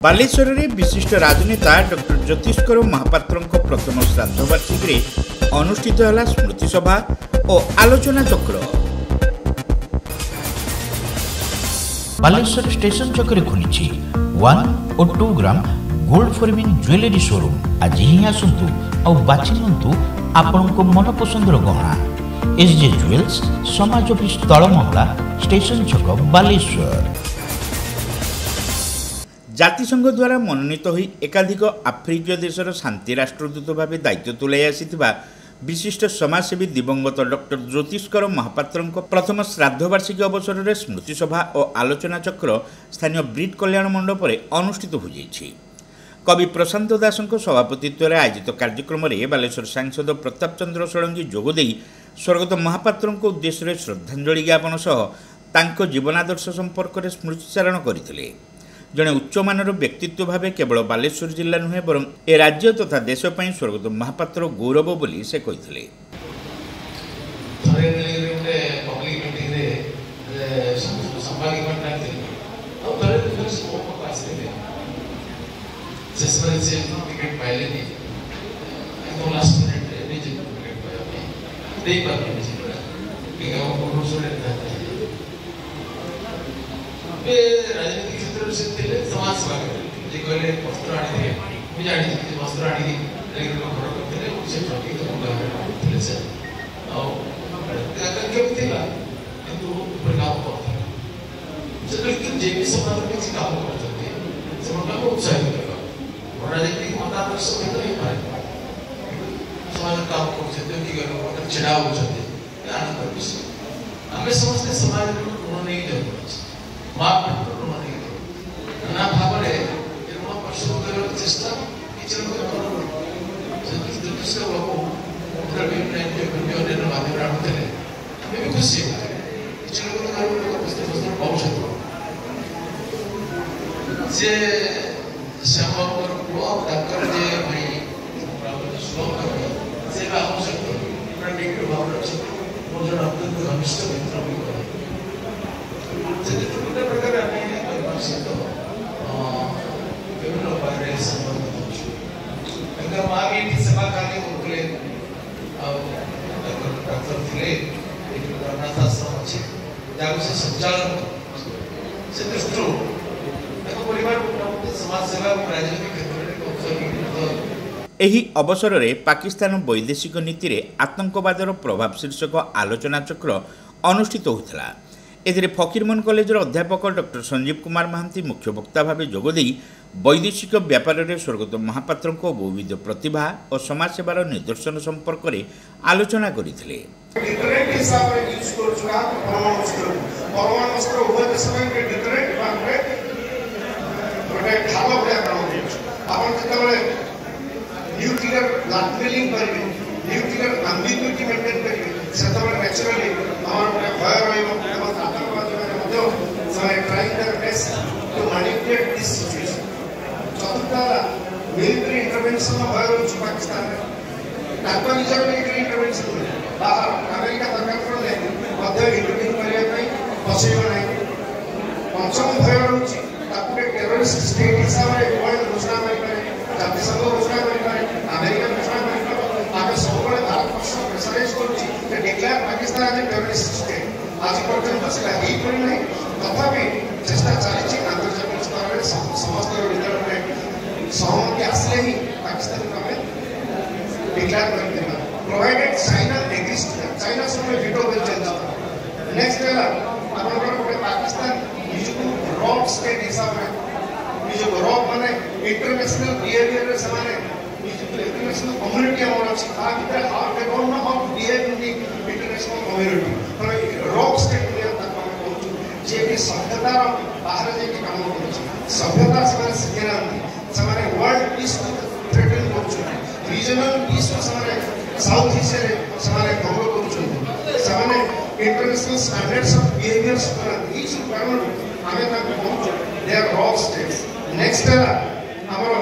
बालेश्वर में विशिष्ट राजनेता डॉक्टर ज्योतिष्कर महापात्र प्रथम श्राद्धवार्षिकी अनुष्ठित है स्मृति सभा और आलोचना चक्र। बालेश्वर स्टेशन चक्र खुली 1 और 2 gram gold forming jewellery showroom. आज ही आसतु और बाछि नियंतु आपनको मन पसंदर गहना। एसजे ज्वेल्स समाज ऑफिस तलमंगला स्टेशन छक बालेश्वर। जातिसंघ द्वारा मनोनीत हो एकाधिक आफ्रिकीय देशर शांति राष्ट्रदूत भाव दायित्व तुलाई आसीथिबा विशिष्ट समाजसेवी दिवंगत डॉक्टर ज्योतिष्कर महापात्र प्रथम श्राद्धवार्षिकी अवसर में स्मृति सभा और आलोचना चक्र स्थानीय ब्रिट कल्याण मंडप अनुष्ठित हो जाइछि। कवि प्रशांत दास सभापतित्व में आयोजित कार्यक्रम में बालेश्वर सांसद प्रताप चंद्र षडंगी जोगदे स्वर्गत महापात्र उद्देश्य श्रद्धांजलि ज्ञापन सह तांको जीवनादर्श संपर्क में स्मृतिचारण करते। जड़े उच्चमानर व्यक्तित्व भाव केवल बालेश्वर जिला नुहे बर ए राज्य तथा देशपाई स्वर्गत महापात्र गौरव बोली से कहते। राजनीतिक क्षेत्र से थे समाज सेवा करते कहले वस्त्र आनी मुझे जानी वस्त्र आनी घर करते से प्रतीक थे से केमती किंतु काम करते लेकिन जे भी समाज में किसी काम करते समाज को उत्साहित करवा राजनीतिक मतादर्श तो नहीं पाए समाज काम करते कि चिड़ा होते आनंद विषय आम समस्ते समाज ऋण नहीं जरूरत मापदंड ऋण नहीं नाना भाव में ऋण परिशोध कर चेष्टा किसी लोग माध्यम आनुले भी खुशी किसी लोग बहुत से श्याम पुआ डाक्टर जे भाई श्लोक से आवश्यक भाव मोर जन अत्यंत घनिष्ठ मित्र भी प्रकार विभिन्न उपाय संबंधित सेवा कार्य करते डॉक्टर थे अनाथ आश्रम अच्छे जहाँ से संचालन से दृष्टि परिवार समाज सेवा और राजनीतिक क्षेत्र एही अवसर में पाकिस्तान वैदेशिक नीति रे आतंकवादर प्रभाव शीर्षक आलोचना चक्र अनुष्ठित होता। एथिरे फकीरमोहन कॉलेजर अध्यापक डॉक्टर संजीव कुमार महांती मुख्य वक्ता भाव जोगदे वैदेशिक व्यापार में स्वर्गत महापात्र बहुविध प्रतिभा और समाजसेवार निदर्शन संपर्क में आलोचना करते। Military intervention Pakistan military intervention बाहर अमेरिका सरकार इंटरव्यू करने फसैबा ना। पंचम भय रोचे टेरोरिस्ट स्टेट हिसाब से वर्ल्ड घोषणा करें जातिसंघ घोषणा करें अमेरिका घोषणा करें आम सब भारतवर्ष प्रेसराइज कर declare Pakistan as terrorist state आज पर्यटन से तथापि चेष्टा चली आंतर्जातिक स्तर में समस्त लीडर में सहमति आसले ही पाकिस्तान को डिक्लेयर कर प्रोवाइडेड चाइना एग्जिस्ट चाइना सब वीटो बिल चलता नेक्स्ट गोटे पाकिस्तान निजको रॉक स्टेट हिसाब में निजको रॉक माने इंटरनेशनल बिहेवियर रे समाने निजको इंटरनेशनल कम्युनिटी हमर अछि आ भीतर how they don't know how to behave in the international community तो रॉक स्टेट में तक हम कहू जे भी सभ्यता बाहर जे की काम करू सभ्यता से वर्ल्ड पीस को थ्रेटन कर रीजनल पीस को साउथ एशिया भंग कर इंटरनेशनल स्टैंडर्ड्स ऑफ बिहेवियर्स इस कारण आमे कहूँ they are rogue states. Next हमर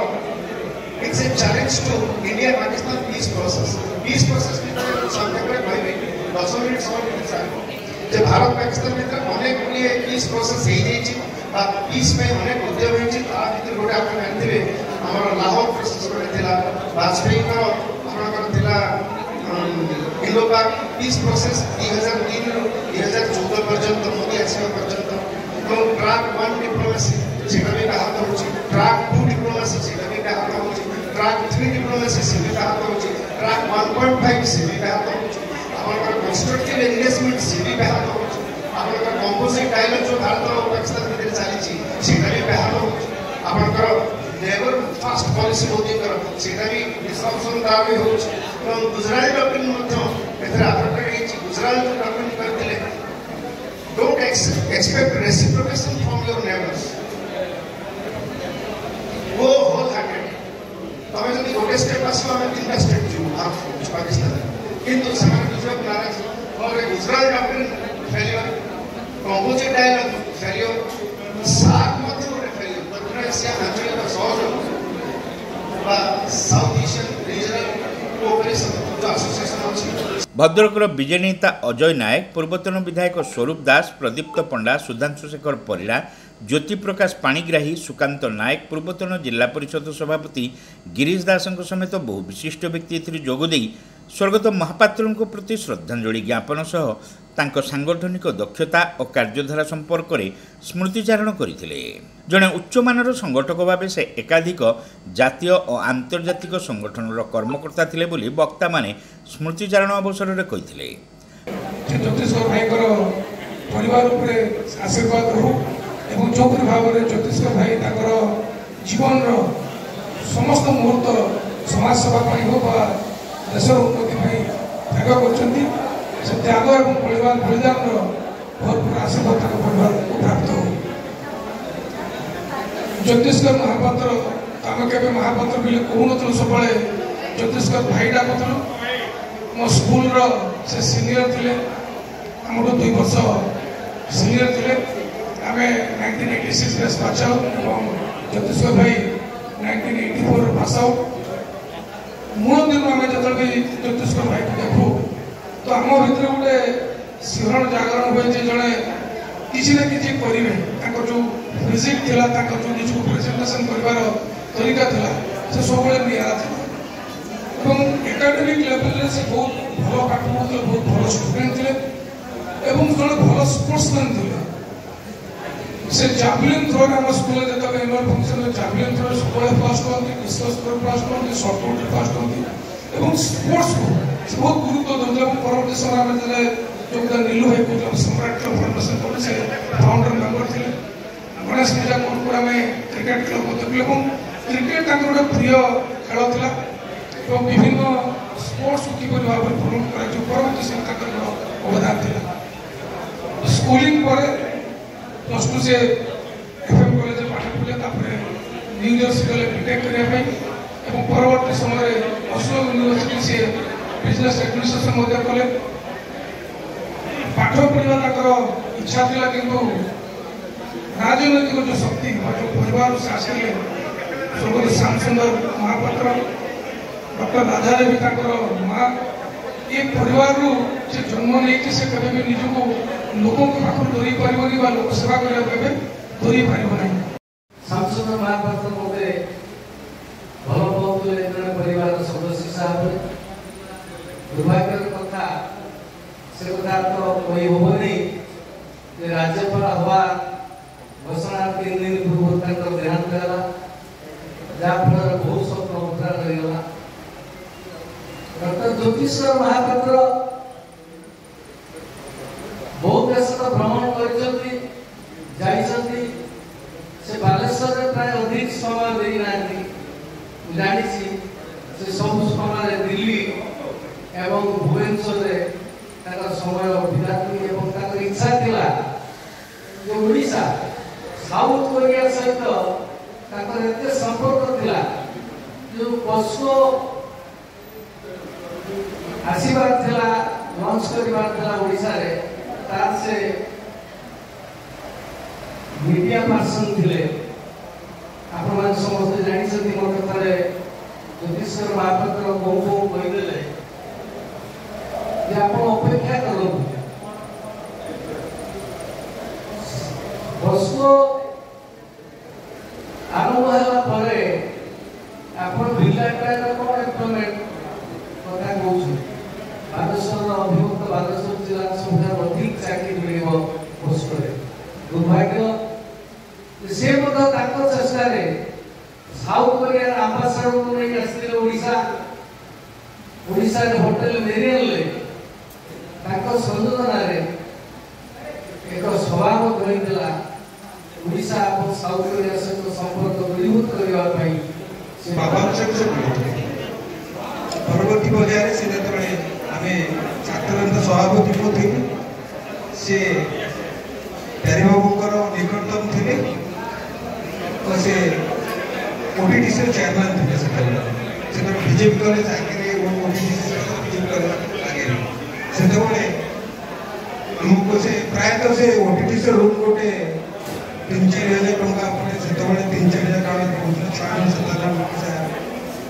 it's a challenge to India Pakistan peace process संक्षेप में कहबी 10 मिनट समय भारत पाकिस्तान भीतर अनेक पीस प्रोसेस हो पीस में अनेक उद्यम होती भर गोटे आप जानते आम लाहौर प्रोसेस गोटे वाजपेयी इंडोपाक पीस प्रोसेस 2003 ରୁ 2014 पर्यंत मोदी आसवा पर्यंत ट्रैक 1 डिप्लोमेसी से व्याहत हो ट्रैक 2 डिप्लोमेसी से व्याहत हो ट्रैक 3 डिप्लोमेसी से व्याहत हो ट्रैक 1.5 से व्याहत हो कंस्ट्रक्टिव एंगेजमेंट से व्याहत हो कंपोजिट डायलॉग जो भारत और पाकिस्तान भितर चली व्याहत हो नेबर फास्ट पॉलिसी मोदी सेटा भी डिस्कशन दाबी हो गुजरात डॉक्ट्रिन गुजरात जो डॉक्ट्रिन करते don't expect reciprocation from your neighbours वो होल हार्टेड तमें जब गोटे स्टेप आसो आम 3टा स्टेप जो पाकिस्तान किंतु समाज बुझा नाराज और Gujarat doctrine failure composite dialogue failure SAARC मध्य गोटे फेलियर दक्षिण एशिया आंचलिक सहयोग साउथ एशियन रीजनल कोऑपरेशन जो एसोसिएशन अछि भद्रकर विजय नेता अजय नायक पूर्वतन विधायक स्वरूप दास प्रदीप्त पंडा सुधांशु शेखर परिड़ा ज्योति प्रकाश पाणिग्राही सुकांत नायक पूर्वतन जिला परिषद सभापति गिरीश दास समेत बहु विशिष्ट व्यक्ति जोगदे स्वर्गत महापात्र प्रति श्रद्धांजलि ज्ञापन सह तांको सांगठनिक दक्षता और कार्यधारा संपर्क में स्मृतिचारण करते जड़े उच्चमानर संगठक भाव से एकाधिक जातीय और आंतर्जातिक संगठन कर्मकर्ता थे बोली वक्ता माने स्मृतिचारण अवसर में कहते ज्योतिष्कर भाई परिवार आशीर्वाद हो जो भाव में ज्योतिष्कर भाई जीवन समस्त मुहूर्त समाज सेवा हो देशर उन्नति त्याग कर त्याग और बलिदान भरपूर आशीर्वाद परिवार को प्राप्त हो ज्योतिष्कर महापात्र आम के महापात्र बोले कहून सब ज्योतिष्कर भाई डाकुलु मो स्कूल से सीनियर थे आम 2 वर्ष सीनियर थे आम 1986 पास आउट ज्योतिष्कर भाई 1984 पास आउट मूल दिन आम जो भी ज्योतिष्कर भाई को देखू तो आम भर गोटे सिंहरण जागरण हुए जड़े किसी ना कि करेंगे जो फिजिक था जो निजक प्रेजेंटेशन कर तरीका था से सब निरा था एकाडेमिक लेवल से बहुत भल पाठ पढ़ुते बहुत भल स्टूडेंट थे जो भल स्पोर्ट्समैन थे से जावलिन थ्रो आम स्कूल जो एनुअल फंक्शन जावलिन थ्रो सब फर्स्ट हमें डिस्कस फर्स्ट हमें सर्टपुट फर्स्ट हमें स्पोर्ट्स को बहुत गुरुत्व देते परवर्ती समय में जो नीलू भाई को सम्राट क्लब फाउंडेशन कर फाउंडर मेंबर थे गणेश पूजा कोर्टपुर आम क्रिकेट क्लब देखूँ क्रिकेट गोटे प्रिय खेल था विभिन्न स्पोर्ट्स को किपर भाव में प्रमोट कर परवर्ती समय अवदान था स्कूलिंग +2 से एफएम कॉलेज पाठ पढ़े न्यू जर्सी गले बीटेक करने परवर्ती समय अस्लो यूनिवर्सिटी से बिजनेस एडमिनिस्ट्रेशन कले पाठ पढ़ा इच्छा था किंतु राजनैतिक जो शक्ति जो परिवार से आसिले स्वर्गत श्याम सुंदर महापात्र डॉक्टर राधा देवी माँ ये परिवार से जन्म नहीं से कभी भी निजक लोकों पाख धरी पार लोक सेवा करने धरी पार ना श्याम सुंदर महापात्र मत भल पाते परिवार सदस्य हिसाब से दुर्भाग्य कथा से कथा तो कही हेनी राज्यपाल हवा घोषणा 3 दिन पूर्व देहांत है जहाँफल बहुत स्वप्न मुद्रा रहीगला डॉक्टर ज्योतिष्कर महापात्र बहुत देश भ्रमण कर बालेश्वर प्राय अधिक समय देना जानी से सब समय दिल्ली एवं भुवनेश्वर समय बिताती इच्छा थिला जो ओडिशा साउथ कोरिया सहित एत संपर्क थिला जो बसको आसबार थिला लॉन्च करबार थिला ओडिशा रे तार से मीडिया पर्सन थिले आपण मान समस्त जानि सती मो कथारे ज्योतिष्कर महापात्र बहु कहिदेले जे आपण अपेक्षा करू बसको आरंभ होला परे आपण बिल्लाटार कोन एम्प्लॉयमेंट कथा कहू बालेश्वर अभिमुक्त बालेश्वर जिला सबसे अधिक चाकरी मिलिबो पोस्ट करे दुर्भाग्य से मत ताको चेष्टा रे साउथ कोरिया एम्बेसडर को नहीं आस्थिले ओडिशा रे होटल मेरियल ले ताको संयोजन रे एक स्वभाव करितला ओडिशा और साउथ कोरिया सहित संपर्क दृढ़ करबा पई से बाबाचक से परवर्ती पर्याय से जतबे आमे छात्रवृंद सभापति को थे से बाबूकर निकटतम थे तो से ओटीटीसी चेयरमैन थे से बीजेपी करे चाकरी ओटीटीसी बीजेपी करे आगे से हमको से प्रायतः से ओटीटीसी रूम गोटे 3-4 हजार टंका पड़े से 3-4 हजार टंका से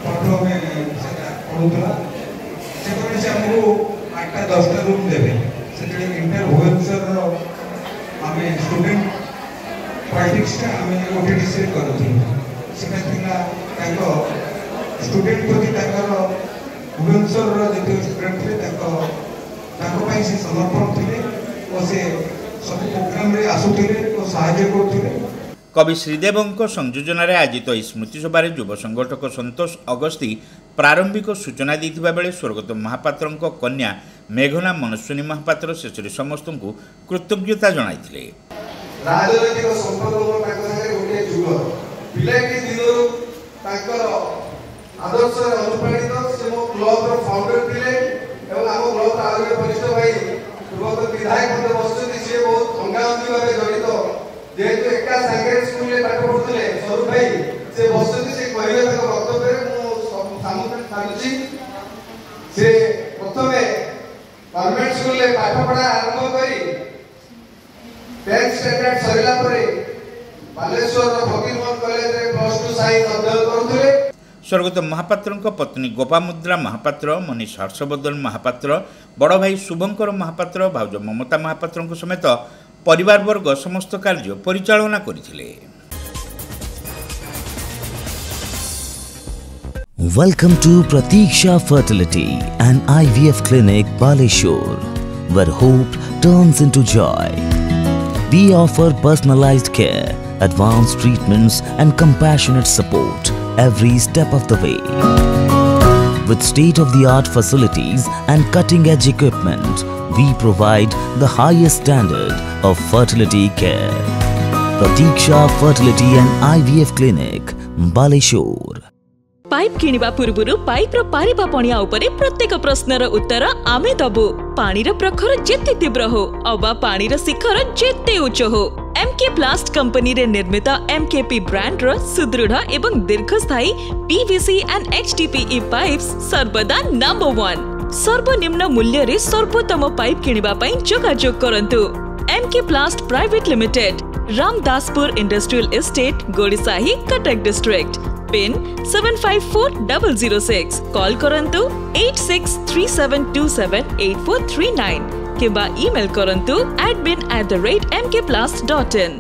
पढ़ो में पढ़ुला से हमको 8-10 रूम देवे से इंटर भुवनेश्वर आमे स्टूडेंट पॉलिटिक्स का आमे ओटीटीसी करथि सेटा ताको स्टूडेंट प्रति ताकर भुवनेश्वर रो जेते स्टूडेंट थे ताको पई से समर्पण थिले ओ से सब प्रोग्राम रे आसुथिले ओ सहाय्य करथिले। कवि श्रीदेवଙ୍କ संयोजन आयोजित स्मृति सभार युव संगठक संतोष अगस्ती प्रारंभिक सूचना देथिबा बेले स्वर्गत महापात्रଙ୍କ कन्या मेघना मनस्विनी महापात्र शेषरे समस्त को कृतज्ञता जणाइथिले। राजनैतिक संपर्क गोटे जुग पिलाटी दिन आदर्श अनुप्राणित से मो क्लब फाउंडर थे आम क्लब आगे वरिष्ठ भाई पूर्वतन विधायक बसुँच सी बहुत अंगाअंगी भाव जड़ित जेहेतु एका सांगे स्कूल पाठ पढ़ुले स्वरूप भाई से बसुँच से कहे वक्तव्य मुझे से प्रथम गवर्नमेंट स्कूल पाठ पढ़ा आरंभ कर 10th स्टैंडर्ड सरला परे बालेश्वर फकीरमोहन कॉलेज रे +2 साइंस अध्ययन करथले। स्वर्गत महापात्रଙ୍କ पत्नी गोपामुद्रा महापात्र मनीष हर्षवर्धन महापात्र बड़ भाई शुभंकर महापात्र भाउज ममता महापात्रଙ୍କ समेत परिवार वर्ग समस्त कार्य परिचालना करथिले। Welcome to Pratiksha Fertility and IVF Clinic, Baleshwar, where hope turns into joy. We offer personalized care, advanced treatments and compassionate support every step of the way. With state-of-the-art facilities and cutting-edge equipment, we provide the highest standard of fertility care. Pratiksha Fertility and IVF Clinic, Baleshwar. Pipe किनिबा पूर्वरु pipe रो पारिबा पणिया उपरे प्रत्येक प्रश्नर उत्तर आमे दबु। पानी रो प्रखर जेते तीव्र हो अबा पानी रो शिखर जेते उच्च हो एमके प्लास्ट कंपनी रे निर्मित एमकेपी ब्रांड रो सुदृढ़ एवं दीर्घस्थायी पीवीसी एंड एचडीपीई पाइप्स सर्वदा नंबर 1। सर्वनिम्न मूल्य रे सर्वोत्तम पाइप किनिबा पई जोगाजोग करंतु। MK plast private limited, Ramdaspur industrial estate, Godisahi, Cuttack district. Pin 754006। Call करंतु 8637278439 किबा ईमेल करंतु admin@mkplast.in।